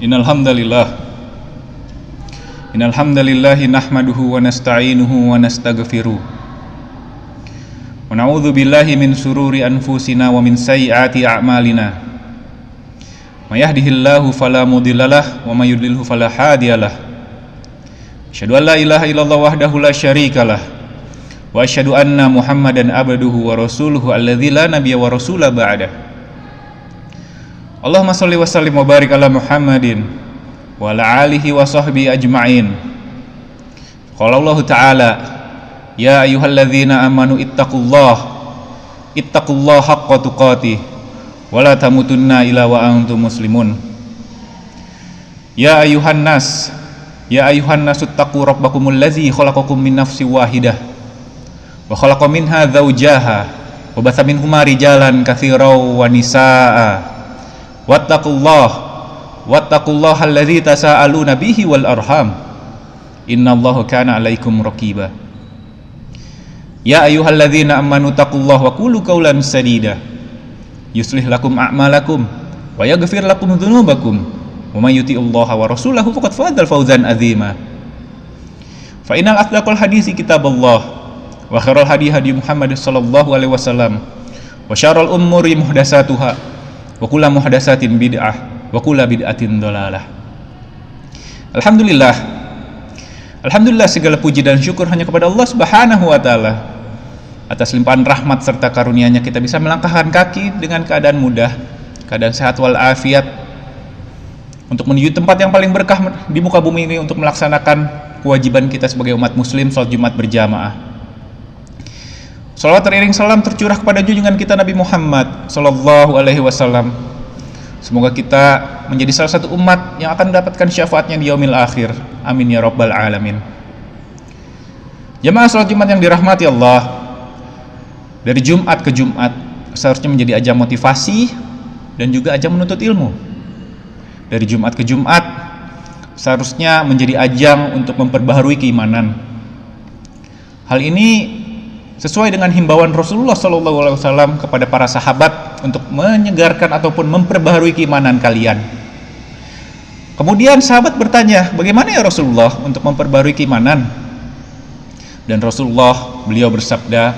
Innal hamdalillah nahmaduhu wa nasta'inuhu wa nastaghfiruh wa na'udzu billahi min sururi anfusina wa min sayyiati a'malina. May yahdihillahu fala mudhillalah wa may yudlilhu fala hadiyalah. Asyhadu an la ilaha illallah wahdahu la syarikalah wa asyhadu anna Muhammadan abduhu wa rasuluhu alladzi la nabiyya wa rasula ba'dah. Allahumma shalli wa sallim wa barik ala Muhammadin wa ala alihi wa sahbihi ajma'in. Qala Allah Ta'ala, ya ayyuhalladzina amanu ittaqullaha haqqa tuqatih wa la tamutunna illa wa antum muslimun. Ya ayyuhan nas ittaqu rabbakumul ladzi khalaqakum min nafsin wahidah wa khalaqa minha zawjaha wa batha minhuma rijalan katsiran wa nisaa'a. Wattaqullaha alladzi tasaaluna bihi wal arham innallaha kana 'alaikum raqiba. Ya ayyuhalladzina amanu taqullaha wa qulu qawlan sadida yuslih lakum a'malakum wa yaghfir lakum dzunubakum wa may yuti'illaha wa rasulahu faqad fazal fawzan 'azima. Fa innal asdaqal hadisi kitabullah wa khairal hadi hadi Muhammad sallallahu alaihi wasallam wa syarrul umuri muhdatsatuha wa kullu muhdatsatin bid'ah wa kullu bid'atin dhalalah. Alhamdulillah segala puji dan syukur hanya kepada Allah Subhanahu wa taala. Atas limpahan rahmat serta karunia-Nya kita bisa melangkahkan kaki dengan keadaan mudah, keadaan sehat wal afiat untuk menuju tempat yang paling berkah di muka bumi ini untuk melaksanakan kewajiban kita sebagai umat muslim salat Jumat berjamaah. Salawat teriring salam tercurah kepada junjungan kita Nabi Muhammad sallallahu alaihi wasallam. Semoga kita menjadi salah satu umat yang akan mendapatkan syafaatnya di yaumil akhir. Amin ya rabbal alamin. Jamaah salat Jumat yang dirahmati Allah, dari Jumat ke Jumat seharusnya menjadi ajang motivasi dan juga ajang menuntut ilmu. Dari Jumat ke Jumat seharusnya menjadi ajang untuk memperbaharui keimanan. Hal ini sesuai dengan himbauan Rasulullah SAW kepada para sahabat untuk menyegarkan ataupun memperbaharui keimanan kalian. Kemudian sahabat bertanya, bagaimana ya Rasulullah untuk memperbaharui keimanan? Dan beliau bersabda,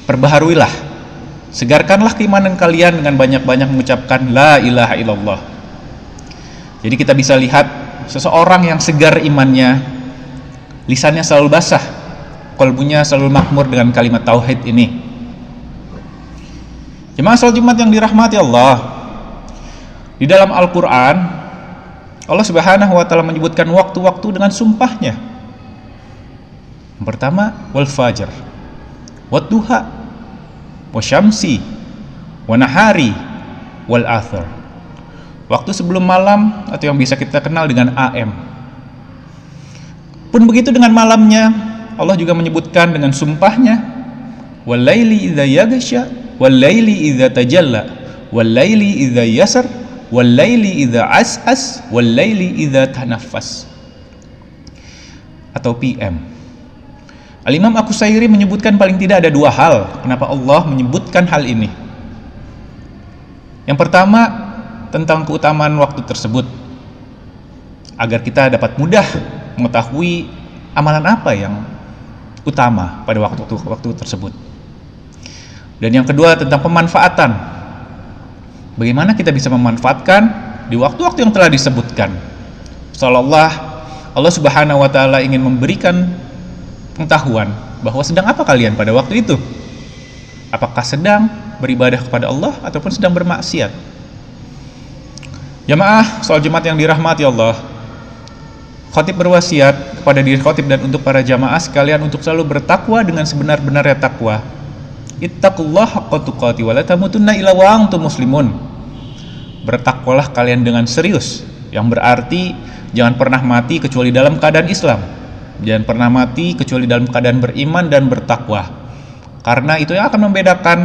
perbaharuilah, segarkanlah keimanan kalian dengan banyak-banyak mengucapkan la ilaha illallah. Jadi kita bisa lihat seseorang yang segar imannya, lisannya selalu basah, qalbunya selalu makmur dengan kalimat tauhid ini. Jemaah salat Jumat yang dirahmati Allah, di dalam Al-Quran Allah Subhanahu wa taala menyebutkan waktu-waktu dengan sumpahnya. Yang pertama, wal fajr, wad duha, wasyamsi, wanahari, wal athar. Waktu sebelum malam atau yang bisa kita kenal dengan AM. Pun begitu dengan malamnya, Allah juga menyebutkan dengan sumpahnya, wal laili idza yaghsha wal laili idza tajalla wal laili idza yasar wal laili idza as'as wal laili idza tanaffas, atau PM. Al-Imam Al-Qusairi menyebutkan paling tidak ada dua hal kenapa Allah menyebutkan hal ini. Yang pertama, tentang keutamaan waktu tersebut, agar kita dapat mudah mengetahui amalan apa yang utama pada waktu tersebut. Dan yang kedua, tentang pemanfaatan. Bagaimana kita bisa memanfaatkan di waktu-waktu yang telah disebutkan. Seolah-olah Allah Subhanahu wa taala ingin memberikan pengetahuan bahwa sedang apa kalian pada waktu itu? Apakah sedang beribadah kepada Allah ataupun sedang bermaksiat? Jamaah salat Jumat yang dirahmati Allah, khatib berwasiat kepada diri khatib dan untuk para jamaah sekalian untuk selalu bertakwa dengan sebenar-benarnya takwa. Ittaqullaha haqqa tuqatih wa la tamutunna illa wa antum muslimun. Bertakwalah kalian dengan serius, yang berarti jangan pernah mati kecuali dalam keadaan Islam. Jangan pernah mati kecuali dalam keadaan beriman dan bertakwa. Karena itu yang akan membedakan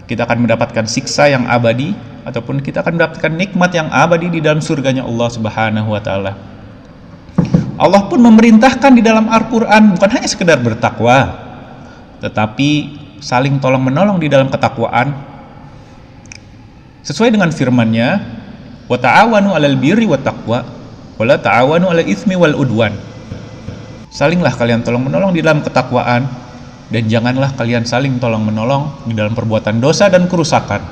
kita akan mendapatkan siksa yang abadi ataupun kita akan mendapatkan nikmat yang abadi di dalam surganya Allah Subhanahu wa taala. Allah pun memerintahkan di dalam Al-Quran bukan hanya sekedar bertakwa, tetapi saling tolong menolong di dalam ketakwaan. Sesuai dengan firman-Nya, Wa ta'awanu 'alal birri wat taqwa wa la ta'awanu 'alal itsmi wal udwan. Salinglah kalian tolong-menolong di dalam ketakwaan, dan janganlah kalian saling tolong-menolong di dalam perbuatan dosa dan kerusakan.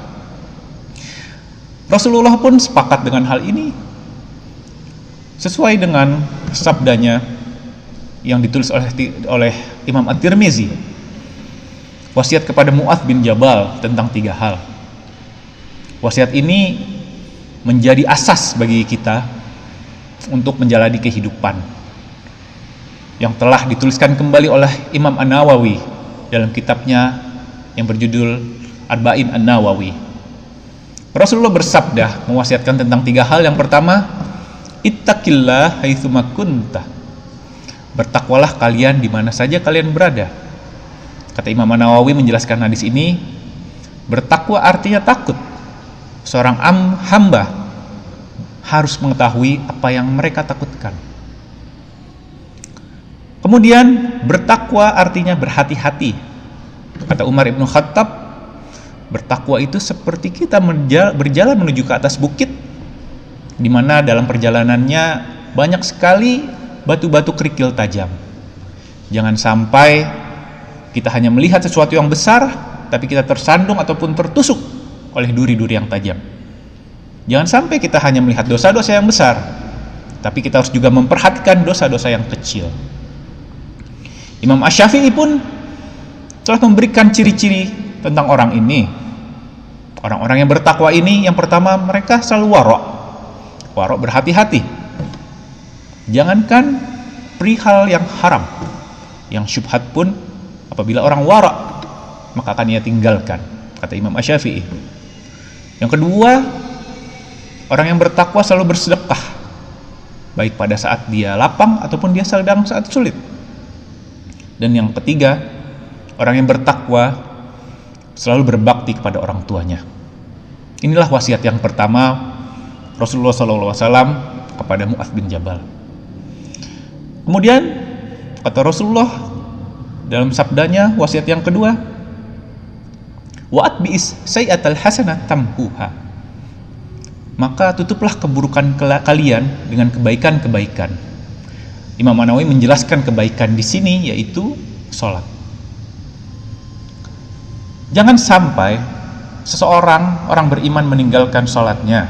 Rasulullah pun sepakat dengan hal ini, sesuai dengan sabdanya yang ditulis oleh Imam At-Tirmizi, wasiat kepada Mu'adz bin Jabal tentang 3 hal. Wasiat ini menjadi asas bagi kita untuk menjalani kehidupan, yang telah dituliskan kembali oleh Imam An-Nawawi dalam kitabnya yang berjudul Arba'in An-Nawawi. Rasulullah bersabda mewasiatkan tentang 3 hal. Yang pertama, ittaqillah haitsuma kunta. Bertakwalah kalian di mana saja kalian berada. Kata Imam An-Nawawi menjelaskan hadis ini, bertakwa artinya takut. Seorang hamba harus mengetahui apa yang mereka takutkan. Kemudian bertakwa artinya berhati-hati. Kata Umar Ibn Khattab, bertakwa itu seperti kita berjalan menuju ke atas bukit, di mana dalam perjalanannya banyak sekali batu-batu kerikil tajam. Jangan sampai kita hanya melihat sesuatu yang besar, tapi kita tersandung ataupun tertusuk oleh duri-duri yang tajam. Jangan sampai kita hanya melihat dosa-dosa yang besar, tapi kita harus juga memperhatikan dosa-dosa yang kecil. Imam Asy-Syafi'i pun telah memberikan ciri-ciri tentang orang ini. Orang-orang yang bertakwa ini, yang pertama, mereka selalu wara', berhati-hati. Jangankan perihal yang haram, yang syubhat pun apabila orang wara', maka akan ia tinggalkan, kata Imam Asy-Syafi'i. Yang kedua, orang yang bertakwa selalu bersedekah, baik pada saat dia lapang ataupun dia sedang saat sulit. Dan yang ketiga, orang yang bertakwa selalu berbakti kepada orang tuanya. Inilah wasiat yang pertama Rasulullah SAW kepada Mu'adz bin Jabal. Kemudian kata Rasulullah dalam sabdanya, wasiat yang kedua, wa'atbi'is sayyatal hasanah tamhuha. Maka tutuplah keburukan kalian dengan kebaikan-kebaikan. Imam An-Nawawi menjelaskan kebaikan di sini yaitu sholat. Jangan sampai orang beriman meninggalkan sholatnya.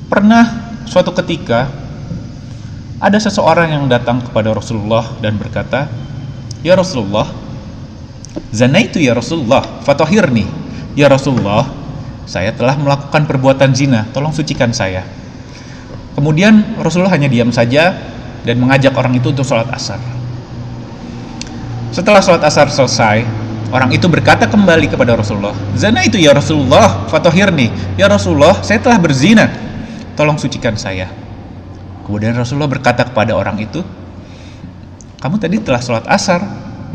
Pernah suatu ketika ada seseorang yang datang kepada Rasulullah dan berkata, "Ya Rasulullah, zanaitu ya Rasulullah, fatahhirni." Ya Rasulullah, saya telah melakukan perbuatan zina, tolong sucikan saya. Kemudian Rasulullah hanya diam saja dan mengajak orang itu untuk sholat asar. Setelah sholat asar selesai, orang itu berkata kembali kepada Rasulullah, "Zana itu ya Rasulullah, fatahhirni." Ya Rasulullah, saya telah berzina, tolong sucikan saya. Kemudian Rasulullah berkata kepada orang itu, "Kamu tadi telah sholat asar,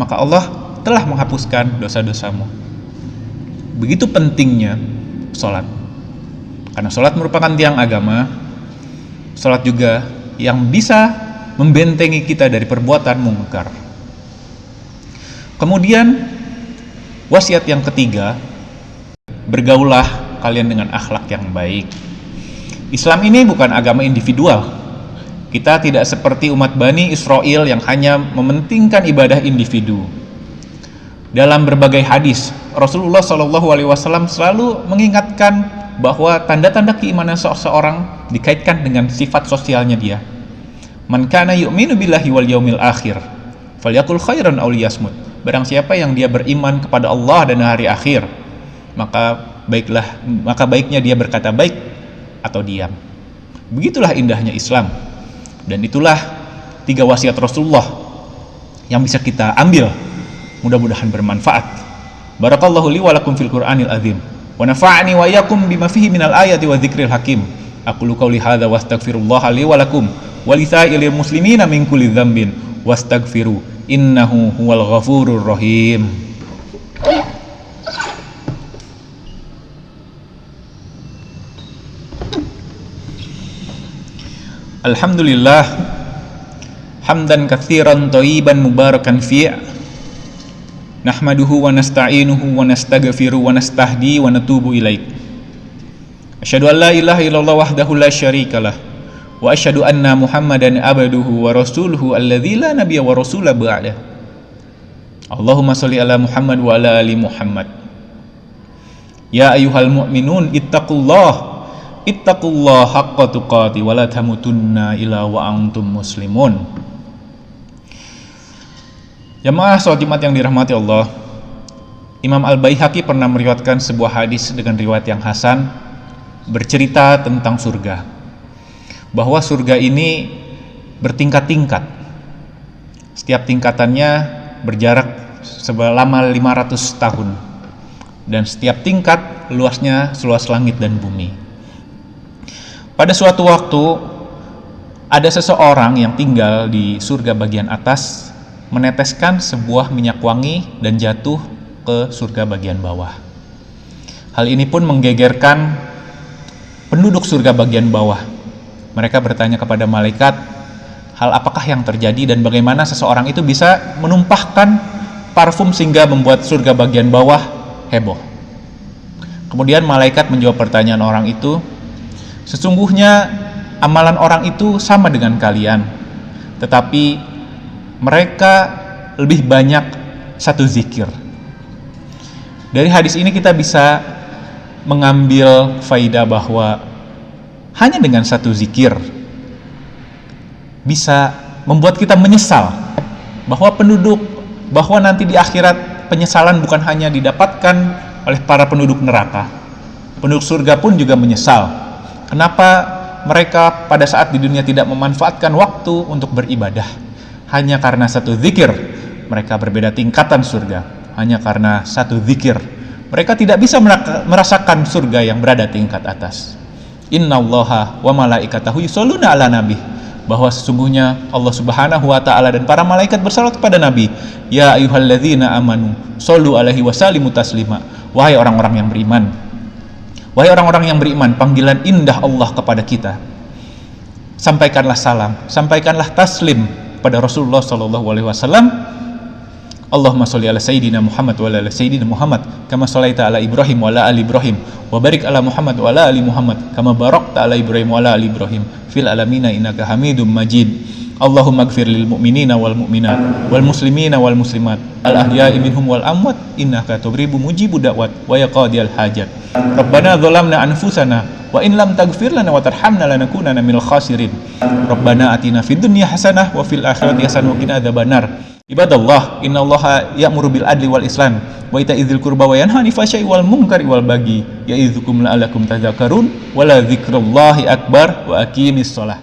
maka Allah telah menghapuskan dosa-dosamu." Begitu pentingnya sholat, karena sholat merupakan tiang agama. Sholat juga yang bisa membentengi kita dari perbuatan mungkar. Kemudian wasiat yang ketiga, bergaulah kalian dengan akhlak yang baik. Islam ini bukan agama individual. Kita tidak seperti umat Bani Israel yang hanya mementingkan ibadah individu. Dalam berbagai hadis, Rasulullah SAW selalu mengingatkan bahwa tanda-tanda keimanan seseorang dikaitkan dengan sifat sosialnya dia. Man kana yu'minu billahi wal yaumil akhir falyakul khairan aw liyasmut. Barang siapa yang dia beriman kepada Allah dan hari akhir, maka baiknya dia berkata baik atau diam. Begitulah indahnya Islam. Dan itulah 3 wasiat Rasulullah yang bisa kita ambil. Mudah-mudahan bermanfaat. Barakallahu li wa lakum fil Qur'anil azim. Wa nafa'ani wa iyyakum bima fihi minal ayati wa dzikril hakim. Aqulu qouli hadza wa astaghfirullah li wa lakum wa li sa'iril muslimina min kulli dzambin wastaghfiru innahu huwal ghafurur rahim. Alhamdulillah hamdan katsiran thayyiban mubarakan fi' nahmaduhu wa nasta'inuhu wa nastaghfiru wa nastahdi wa natubu ilaih. Asyhadu an la ilaha illallah wahdahu la syarikalah wa asyhadu anna Muhammadan abduhu wa rasuluhu alladzi la nabiyya wa rasula ba'da. Allahumma shalli ala Muhammad wa ala ali Muhammad. Ya ayyuhal mu'minun ittaqullaha haqqa tuqati wa la tamutunna illa wa antum muslimun. Jamaah salat Jumat yang dirahmati Allah, Imam Al-Baihaqi pernah meriwayatkan sebuah hadis dengan riwayat yang hasan bercerita tentang surga, bahwa surga ini bertingkat-tingkat. Setiap tingkatannya berjarak selama 500 tahun, dan setiap tingkat luasnya seluas langit dan bumi. Pada suatu waktu ada seseorang yang tinggal di surga bagian atas meneteskan sebuah minyak wangi dan jatuh ke surga bagian bawah. Hal ini pun menggegerkan penduduk surga bagian bawah. Mereka bertanya kepada malaikat, hal apakah yang terjadi dan bagaimana seseorang itu bisa menumpahkan parfum sehingga membuat surga bagian bawah heboh. Kemudian malaikat menjawab pertanyaan orang itu, sesungguhnya amalan orang itu sama dengan kalian, tetapi mereka lebih banyak satu zikir. Dari hadis ini kita bisa mengambil faidah bahwa hanya dengan satu zikir bisa membuat kita menyesal, bahwa nanti di akhirat penyesalan bukan hanya didapatkan oleh para penduduk neraka. Penduduk surga pun juga menyesal. Kenapa mereka pada saat di dunia tidak memanfaatkan waktu untuk beribadah? Hanya karena satu zikir mereka berbeda tingkatan surga. Hanya karena satu zikir mereka tidak bisa merasakan surga yang berada tingkat atas. Innallaha wa malaikatahu yusholluna ala nabi, bahwa sesungguhnya Allah Subhanahu wa taala dan para malaikat bersalawat kepada Nabi. Ya ayyuhalladzina amanu shollu alaihi wasallimu taslima. Wahai orang-orang yang beriman, wahai orang-orang yang beriman, panggilan indah Allah kepada kita. Sampaikanlah salam, sampaikanlah taslim pada Rasulullah sallallahu alaihi wasallam. Allahumma sholli ala sayyidina Muhammad wa ala sayyidina Muhammad kama shallaita ala Ibrahim wa ala ali Ibrahim wa barik ala Muhammad wa ala ali Muhammad kama barakta ala Ibrahim wa ala ali Ibrahim fil alamina innaka Hamidum Majid. Allahumma ighfir lil mu'minina wal mu'minat wal muslimina wal muslimat al ahya'i minhum wal amwat innaka tugribu mujibu da'wat wa yaqadiyal hajat. Rabbana dzalamna anfusana wa in lam taghfir lana wa tarhamna lanakunanna minal khasirin. Rabbana atina fid dunya hasanah wa fil akhirati hasanah wa qina adzabannar. Ibadallah, innallaha ya'muru bil adli wal ihsan wa ita'idzil qurba wa yanha 'anil fahsya'i wal munkari wal baghi ya'idzukum la'allakum tadhakkarun wa la dzikrullahi akbar wa aqimis shalah.